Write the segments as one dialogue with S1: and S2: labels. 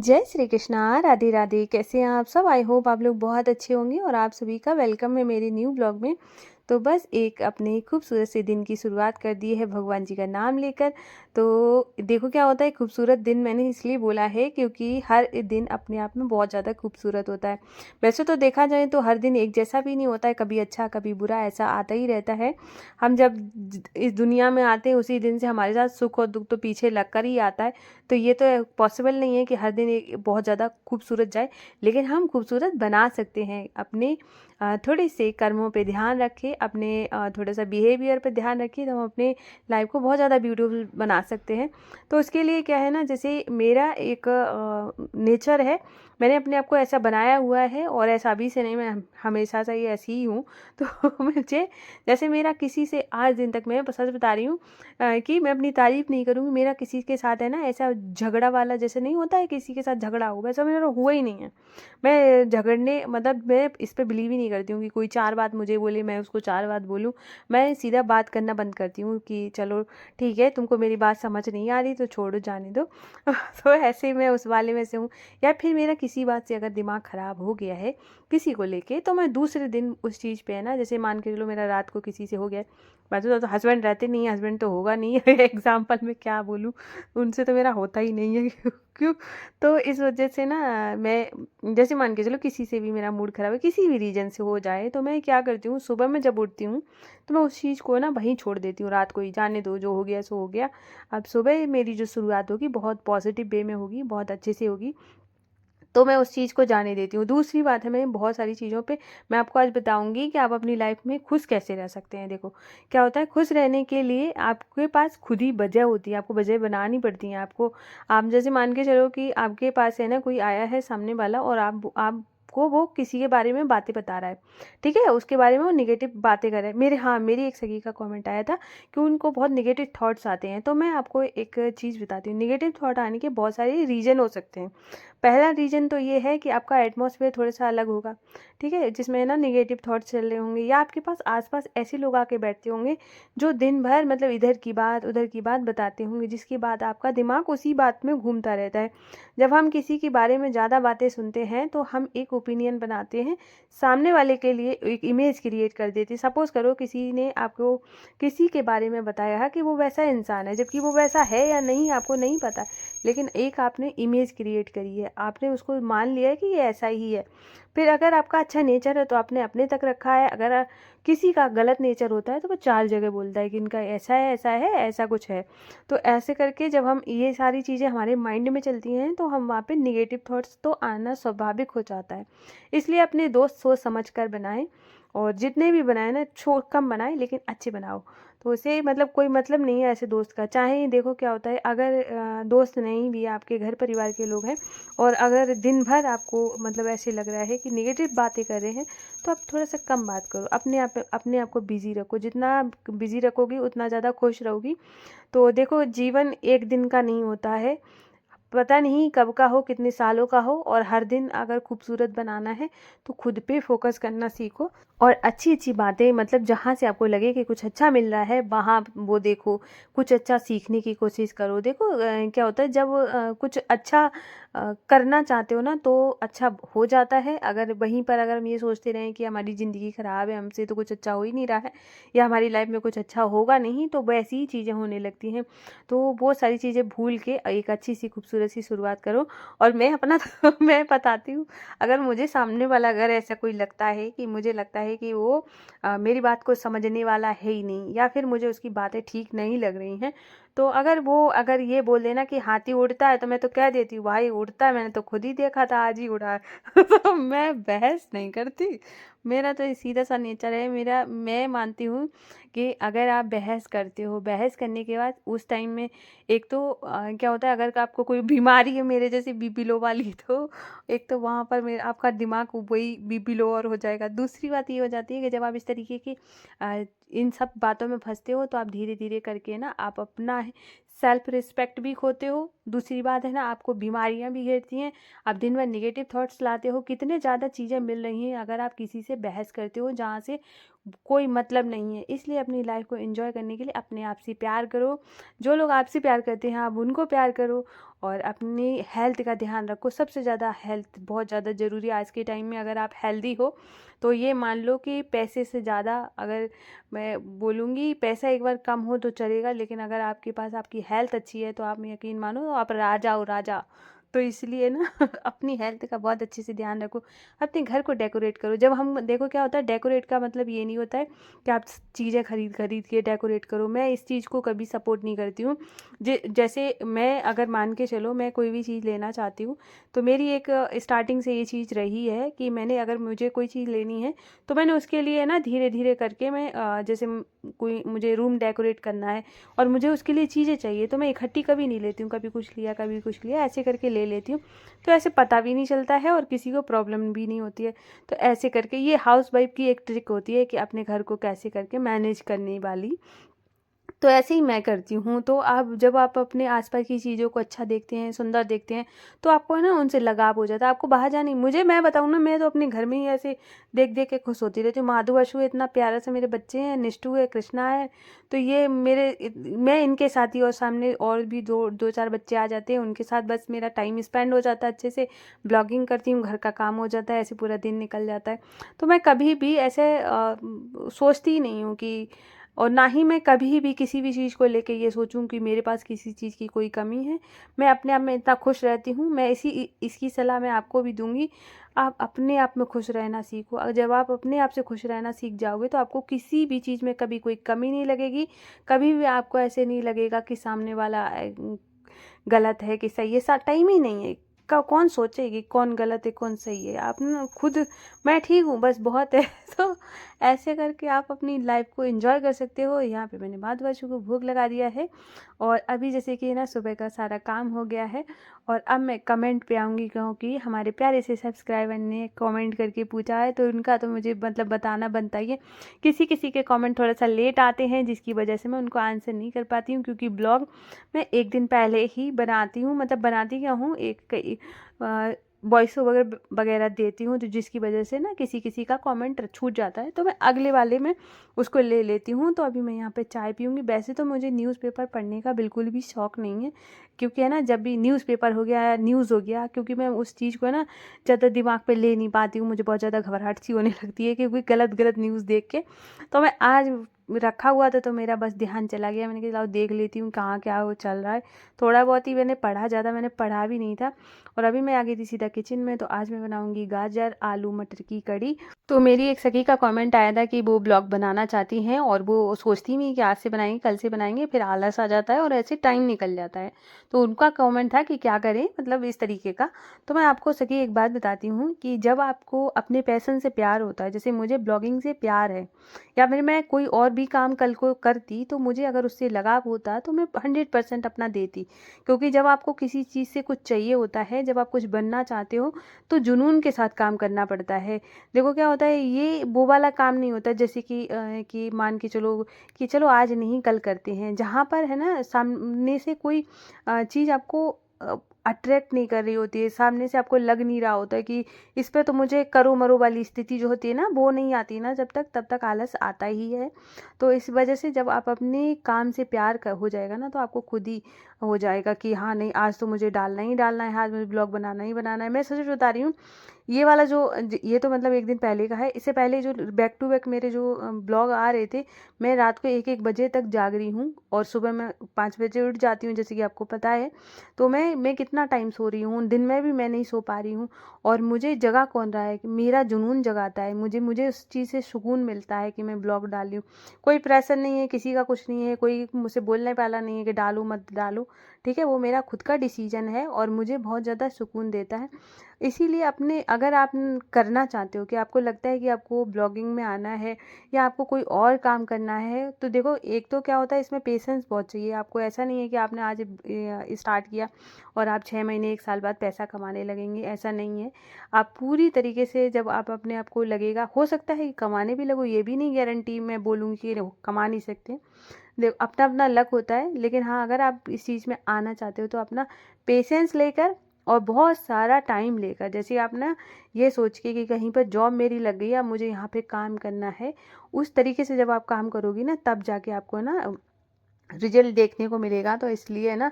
S1: जय श्री कृष्णा, राधे राधे। कैसे हैं आप सब? आई होप आप लोग बहुत अच्छे होंगे और आप सभी का वेलकम है मेरे न्यू ब्लॉग में। तो बस एक अपने खूबसूरत से दिन की शुरुआत कर दी है भगवान जी का नाम लेकर। तो देखो क्या होता है, खूबसूरत दिन मैंने इसलिए बोला है क्योंकि हर दिन अपने आप में बहुत ज़्यादा खूबसूरत होता है। वैसे तो देखा जाए तो हर दिन एक जैसा भी नहीं होता है, कभी अच्छा कभी बुरा ऐसा आता ही रहता है। हम जब इस दुनिया में आते हैं उसी दिन से हमारे साथ सुख और दुख तो पीछे लग कर ही आता है। तो ये तो पॉसिबल नहीं है कि हर दिन एक बहुत ज़्यादा खूबसूरत जाए, लेकिन हम खूबसूरत बना सकते हैं अपने थोड़े से कर्मों पे ध्यान रखें, अपने थोड़ा सा बिहेवियर पे ध्यान रखिए, तो हम अपने लाइफ को बहुत ज़्यादा ब्यूटीफुल बना सकते हैं। तो उसके लिए क्या है ना, जैसे मेरा एक नेचर है, मैंने अपने आप को ऐसा बनाया हुआ है और ऐसा अभी से नहीं, मैं हमेशा से ही ऐसी ही हूँ। तो मुझे जैसे मेरा किसी से आज दिन तक, मैं सच बता रही हूँ कि मैं अपनी तारीफ़ नहीं करूँगी, मेरा किसी के साथ है ना ऐसा झगड़ा वाला जैसे नहीं होता है, किसी के साथ झगड़ा हो, वैसा मेरा हुआ ही नहीं है। मैं झगड़ने मतलब मैं इस पे बिलीव ही नहीं करती हूँ कि कोई 4 बात मुझे बोले मैं उसको 4 बात बोलूँ। मैं सीधा बात करना बंद करती हूँ कि चलो ठीक है, तुमको मेरी बात समझ नहीं आ रही तो छोड़ो, जाने दो। तो ऐसे मैं उस वाले में से हूँ। या फिर मेरा किसी बात से अगर दिमाग ख़राब हो गया है किसी को लेके, तो मैं दूसरे दिन उस चीज़ पे है ना, जैसे मान के चलो मेरा रात को किसी से हो गया, वैसे तो हस्बैंड रहते नहीं है, हस्बैंड तो होगा नहीं एग्जाम्पल में क्या बोलूँ, उनसे तो मेरा होता ही नहीं है क्यों। तो इस वजह से ना मैं जैसे मान के चलो किसी से भी मेरा मूड ख़राब है, किसी भी रीज़न से हो जाए, तो मैं क्या करती हूँ, सुबह में जब उठती हूँ तो मैं उस चीज़ को ना वहीं छोड़ देती हूँ, रात को ही जाने दो, जो हो गया सो हो गया। अब सुबह मेरी जो शुरुआत होगी बहुत पॉजिटिव वे में होगी, बहुत अच्छे से होगी, तो मैं उस चीज़ को जाने देती हूँ। दूसरी बात है, मैं बहुत सारी चीज़ों पे मैं आपको आज बताऊँगी कि आप अपनी लाइफ में खुश कैसे रह सकते हैं। देखो, क्या होता है, खुश रहने के लिए आपके पास खुद ही वजह होती है, आपको वजह बनानी पड़ती है आपको। आप जैसे मान के चलो कि आपके पास है ना कोई आया है सामने वाला और आपको वो किसी के बारे में बातें बता रहा है, ठीक है? उसके बारे में वो नेगेटिव बातें कर रहा है। मेरी एक सखी का कमेंट आया था कि उनको बहुत नेगेटिव थॉट्स आते हैं। तो मैं आपको एक चीज़ बताती हूँ, नेगेटिव थॉट आने के बहुत सारे रीज़न हो सकते हैं। पहला रीज़न तो ये है कि आपका एटमॉस्फेयर थोड़ा-सा अलग होगा, ठीक है? जिसमें है ना नेगेटिव थॉट्स चल रहे होंगे, या आपके पास आस-पास ऐसे लोग आके बैठते होंगे जो दिन भर मतलब इधर की बात, उधर की बात बताते होंगे, जिसके बाद आपका दिमाग उसी बात में घूमता रहता है। जब हम किसी के बारे में ज़्यादा बातें सुनते हैं, तो हम एक ओपिनियन बनाते हैं, सामने वाले के लिए एक इमेज क्रिएट कर देते हैं। सपोज़ करो किसी ने आपको किसी के बारे में बताया कि वो वैसा इंसान है, जबकि वो वैसा है या नहीं आपको नहीं पता। लेकिन एक आपने इमेज क्रिएट करी है, आपने उसको मान लिया है कि ये ऐसा ही है। फिर अगर आपका अच्छा नेचर है तो आपने अपने तक रखा है, अगर किसी का गलत नेचर होता है तो वो 4 जगह बोलता है कि इनका ऐसा है, ऐसा कुछ है। तो ऐसे करके जब हम ये सारी चीज़ें हमारे माइंड में चलती हैं, तो हम वहाँ पे नेगेटिव थॉट्स तो आना स्वाभाविक हो जाता है। इसलिए अपने दोस्त सोच समझ कर बनाएँ, और जितने भी बनाए ना कम बनाएँ लेकिन अच्छे बनाओ। तो उसे मतलब कोई मतलब नहीं है ऐसे दोस्त का। चाहे देखो क्या होता है, अगर दोस्त नहीं भी आपके घर परिवार के लोग हैं और अगर दिन भर आपको मतलब ऐसे लग रहा है कि नेगेटिव बातें कर रहे हैं, तो आप थोड़ा सा कम बात करो, अपने आप को बिजी रखो। जितना बिजी रखोगी उतना ज़्यादा खुश रहोगी। तो देखो, जीवन एक दिन का नहीं होता है, पता नहीं कब का हो, कितने सालों का हो, और हर दिन अगर खूबसूरत बनाना है तो खुद पे फोकस करना सीखो, और अच्छी अच्छी बातें मतलब जहाँ से आपको लगे कि कुछ अच्छा मिल रहा है वहाँ वो देखो, कुछ अच्छा सीखने की कोशिश करो। देखो क्या होता है, जब कुछ अच्छा करना चाहते हो ना तो अच्छा हो जाता है। अगर वहीं पर अगर हम ये सोचते रहें कि हमारी ज़िंदगी ख़राब है, हमसे तो कुछ अच्छा हो ही नहीं रहा है, या हमारी लाइफ में कुछ अच्छा होगा नहीं, तो वैसी ही चीज़ें होने लगती हैं। तो वो सारी चीज़ें भूल के एक अच्छी सी खूबसूरत सी शुरुआत करो। और मैं अपना मैं बताती हूँ, अगर मुझे सामने वाला अगर ऐसा कोई लगता है कि मुझे लगता है कि वो मेरी बात को समझने वाला है ही नहीं, या फिर मुझे उसकी बातें ठीक नहीं लग रही हैं, तो अगर ये बोल देना कि हाथी उड़ता है, तो मैं तो कह देती हूँ भाई उड़ता है, मैंने तो खुद ही देखा था, आज ही उड़ा है। तो मैं बहस नहीं करती, मेरा तो सीधा सा नेचर है मेरा। मैं मानती हूँ कि अगर आप बहस करते हो, बहस करने के बाद उस टाइम में एक तो क्या होता है, अगर आपको कोई बीमारी है मेरे जैसी बीपी लो वाली, तो एक तो वहाँ पर मेरा आपका दिमाग वही बीपी लो और हो जाएगा। दूसरी बात ये हो जाती है कि जब आप इस तरीके की इन सब बातों में फंसते हो, तो आप धीरे धीरे करके ना आप अपना सेल्फ रिस्पेक्ट भी खोते हो। दूसरी बात है ना, आपको बीमारियां भी घेरती हैं। आप दिन भर नेगेटिव थॉट्स लाते हो, कितने ज़्यादा चीज़ें मिल रही हैं अगर आप किसी से बहस करते हो, जहाँ से कोई मतलब नहीं है। इसलिए अपनी लाइफ को एंजॉय करने के लिए अपने आप से प्यार करो, जो लोग आपसे प्यार करते हैं आप उनको प्यार करो, और अपनी हेल्थ का ध्यान रखो। सबसे ज़्यादा हेल्थ बहुत ज़्यादा ज़रूरी है आज के टाइम में। अगर आप हेल्दी हो तो ये मान लो कि पैसे से ज़्यादा, अगर मैं बोलूँगी पैसा एक बार कम हो तो चलेगा, लेकिन अगर आपके पास आपकी हेल्थ अच्छी है तो आप यकीन मानो तो आप राजा हो, राजा। तो इसलिए ना अपनी हेल्थ का बहुत अच्छे से ध्यान रखो। अपने घर को डेकोरेट करो। जब हम देखो क्या होता है, डेकोरेट का मतलब ये नहीं होता है कि आप चीज़ें खरीद खरीद के डेकोरेट करो। मैं इस चीज़ को कभी सपोर्ट नहीं करती हूँ। जैसे मैं अगर मान के चलो मैं कोई भी चीज़ लेना चाहती हूँ, तो मेरी एक स्टार्टिंग से ये चीज़ रही है कि मैंने अगर मुझे कोई चीज़ लेनी है तो मैंने उसके लिए ना धीरे धीरे करके मैं जैसे कोई मुझे रूम डेकोरेट करना है और मुझे उसके लिए चीज़ें चाहिए, तो मैं इकट्ठी कभी नहीं लेती हूँ, कभी कुछ लिया कभी कुछ लिया, ऐसे करके ले लेती हूँ। तो ऐसे पता भी नहीं चलता है और किसी को प्रॉब्लम भी नहीं होती है। तो ऐसे करके ये हाउस वाइफ की एक ट्रिक होती है कि अपने घर को कैसे करके मैनेज करने वाली। तो ऐसे ही मैं करती हूँ। तो आप जब आप अपने आसपास की चीज़ों को अच्छा देखते हैं, सुंदर देखते हैं, तो आपको है ना उनसे लगाव हो जाता है। आपको बाहर जाने, मुझे मैं बताऊँ ना, मैं तो अपने घर में ही ऐसे देख देख के खुश होती रहती हूँ। माधु अशु है, इतना प्यारा सा मेरे बच्चे हैं, निष्ठू है, कृष्णा है। तो ये मैं इनके साथ ही, और सामने और भी दो दो चार बच्चे आ जाते हैं, उनके साथ बस मेरा टाइम स्पेंड हो जाता है अच्छे से। ब्लॉगिंग करती हूँ, घर का काम हो जाता है, ऐसे पूरा दिन निकल जाता है। तो मैं कभी भी ऐसे सोचती ही नहीं हूँ कि, और ना ही मैं कभी भी किसी भी चीज़ को लेके ये सोचूं कि मेरे पास किसी चीज़ की कोई कमी है। मैं अपने आप में इतना खुश रहती हूँ। मैं इसकी सलाह मैं आपको भी दूंगी। आप अपने आप में खुश रहना सीखो। जब आप अपने आप से खुश रहना सीख जाओगे तो आपको किसी भी चीज़ में कभी कोई कमी नहीं लगेगी। कभी भी आपको ऐसे नहीं लगेगा कि सामने वाला गलत है कि सही है। टाइम ही नहीं है। कौन सोचेगी कौन गलत है कौन सही है। आप ना खुद, मैं ठीक हूँ बस बहुत है। तो ऐसे करके आप अपनी लाइफ को एंजॉय कर सकते हो। यहाँ पे मैंने माधु बच्चों को भोग लगा दिया है, और अभी जैसे कि ना सुबह का सारा काम हो गया है, और अब मैं कमेंट पे आऊँगी, क्योंकि हमारे प्यारे से सब्सक्राइबर ने कमेंट करके पूछा है, तो उनका तो मुझे मतलब बताना बनता ही है। किसी किसी के कमेंट थोड़ा सा लेट आते हैं, जिसकी वजह से मैं उनको आंसर नहीं कर पाती हूँ, क्योंकि ब्लॉग मैं एक दिन पहले ही बनाती हूँ। मतलब बनाती क्या हूँ, एक वॉइस ओवर वगैरह देती हूँ, तो जिसकी वजह से ना किसी किसी का कमेंट छूट जाता है, तो मैं अगले वाले में उसको ले लेती हूँ। तो अभी मैं यहाँ पे चाय पीऊँगी। वैसे तो मुझे न्यूज़पेपर पढ़ने का बिल्कुल भी शौक़ नहीं है, क्योंकि है ना जब भी न्यूज़पेपर हो गया या न्यूज़ हो गया, क्योंकि मैं उस चीज़ को है ना ज़्यादा दिमाग पे ले नहीं पाती हूँ। मुझे बहुत ज़्यादा घबराहट सी होने लगती है, क्योंकि गलत गलत न्यूज़ देख के। तो मैं आज रखा हुआ था, तो मेरा बस ध्यान चला गया। मैंने कहा लाओ देख लेती हूँ कहाँ क्या वो चल रहा है। थोड़ा बहुत ही मैंने पढ़ा, ज़्यादा मैंने पढ़ा भी नहीं था। और अभी मैं आ गई थी सीधा किचन में। तो आज मैं बनाऊंगी गाजर आलू मटर की कड़ी। तो मेरी एक सखी का कमेंट आया था कि वो ब्लॉग बनाना चाहती हैं, और वो सोचती नहीं कि आज से बनाएंगे कल से बनाएंगे, फिर आलस आ जाता है और ऐसे टाइम निकल जाता है। तो उनका कमेंट था कि क्या करें, मतलब इस तरीके का। तो मैं आपको सखी एक बात बताती हूँ कि जब आपको अपने पैशन से प्यार होता है, जैसे मुझे ब्लॉगिंग से प्यार है, या फिर मैं कोई और भी काम कल को करती, तो मुझे अगर उससे लगाव होता तो मैं 100% अपना देती। क्योंकि जब आपको किसी चीज़ से कुछ चाहिए होता है, जब आप कुछ बनना चाहते हो, तो जुनून के साथ काम करना पड़ता है। देखो क्या होता है, ये वो वाला काम नहीं होता जैसे कि मान के चलो कि चलो आज नहीं कल करते हैं, जहाँ पर है ना सामने से कोई चीज़ आपको अट्रैक्ट नहीं कर रही होती है, सामने से आपको लग नहीं रहा होता है कि इस पे तो मुझे करो मरो वाली स्थिति जो होती है ना, वो नहीं आती ना जब तक, तब तक आलस आता ही है। तो इस वजह से जब आप अपने काम से प्यार हो जाएगा ना, तो आपको खुद ही हो जाएगा कि हाँ नहीं, आज तो मुझे डालना ही डालना है, आज मुझे ब्लॉग बनाना ही बनाना है। मैं सच बता रही हूँ, ये वाला जो ये तो मतलब एक दिन पहले का है। इससे पहले जो बैक टू बैक मेरे जो ब्लॉग आ रहे थे, मैं रात को 1-1 बजे तक जाग रही हूँ, और सुबह मैं 5 बजे उठ जाती हूँ, जैसे कि आपको पता है। तो मैं कितना टाइम सो रही हूँ, दिन में भी मैं नहीं सो पा रही हूँ। और मुझे जगा कौन रहा है, कि मेरा जुनून जगाता है मुझे। मुझे उस चीज़ से सुकून मिलता है कि मैं ब्लॉग डाल रही हूँ। कोई प्रेशर नहीं है, किसी का कुछ नहीं है, कोई मुझसे बोलने वाला नहीं है कि डालो मत डालो, ठीक है। वो मेरा खुद का डिसीजन है, और मुझे बहुत ज़्यादा सुकून देता है। इसीलिए अपने, अगर आप करना चाहते हो कि आपको लगता है कि आपको ब्लॉगिंग में आना है, या आपको कोई और काम करना है, तो देखो एक तो क्या होता है, इसमें पेशेंस बहुत चाहिए आपको। ऐसा नहीं है कि आपने आज स्टार्ट किया और आप 6 महीने 1 साल बाद पैसा कमाने लगेंगे, ऐसा नहीं है। आप पूरी तरीके से, जब आप अपने आप को लगेगा, हो सकता है कि कमाने भी लगो, ये भी नहीं गारंटी मैं बोलूँगी कि कमा नहीं सकते। देखो अपना अपना लक होता है, लेकिन हाँ अगर आप इस चीज़ में आना चाहते हो तो अपना पेशेंस लेकर और बहुत सारा टाइम लेकर। जैसे आप ना ये सोच के कि कहीं पर जॉब मेरी लग गई, अब मुझे यहाँ पे काम करना है, उस तरीके से जब आप काम करोगी ना तब जाके आपको ना रिजल्ट देखने को मिलेगा। तो इसलिए ना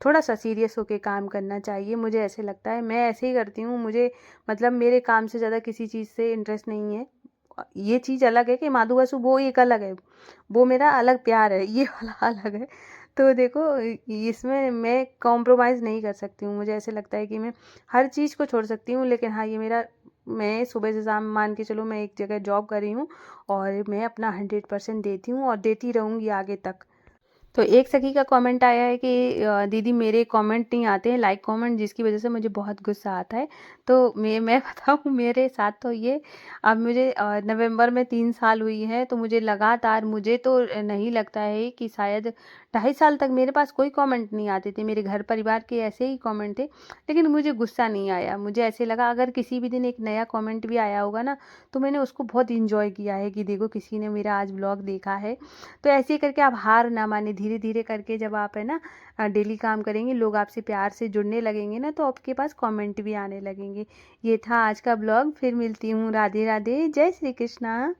S1: थोड़ा सा सीरियस होके काम करना चाहिए, मुझे ऐसे लगता है। मैं ऐसे ही करती हूँ, मुझे मतलब मेरे काम से ज़्यादा किसी चीज़ से इंटरेस्ट नहीं है। ये चीज़ अलग है कि माधु बसु वो एक अलग है, वो मेरा अलग प्यार है, ये वाला अलग है। तो देखो इसमें मैं कॉम्प्रोमाइज़ नहीं कर सकती हूँ। मुझे ऐसे लगता है कि मैं हर चीज़ को छोड़ सकती हूँ, लेकिन हाँ ये मेरा, मैं सुबह से शाम मान के चलो मैं एक जगह जॉब कर रही हूँ और मैं अपना 100% देती हूँ और देती रहूँगी आगे तक। तो एक सखी का कमेंट आया है कि दीदी मेरे कमेंट नहीं आते हैं, लाइक कमेंट, जिसकी वजह से मुझे बहुत गुस्सा आता है। तो मैं बताऊँ मेरे साथ तो ये, अब मुझे नवंबर में 3 साल हुई है, तो मुझे लगातार, मुझे तो नहीं लगता है कि शायद 2.5 साल तक मेरे पास कोई कमेंट नहीं आते थे। मेरे घर परिवार के ऐसे ही कमेंट थे, लेकिन मुझे गुस्सा नहीं आया। मुझे ऐसे लगा अगर किसी भी दिन एक नया कमेंट भी आया होगा ना, तो मैंने उसको बहुत इंजॉय किया है कि देखो किसी ने मेरा आज ब्लॉग देखा है। तो ऐसे ही करके आप हार ना माने, धीरे धीरे करके जब आप है ना डेली काम करेंगे, लोग आपसे प्यार से जुड़ने लगेंगे ना, तो आपके पास कमेंट भी आने लगेंगे। ये था आज का ब्लॉग, फिर मिलती हूँ। राधे राधे, जय श्री कृष्णा।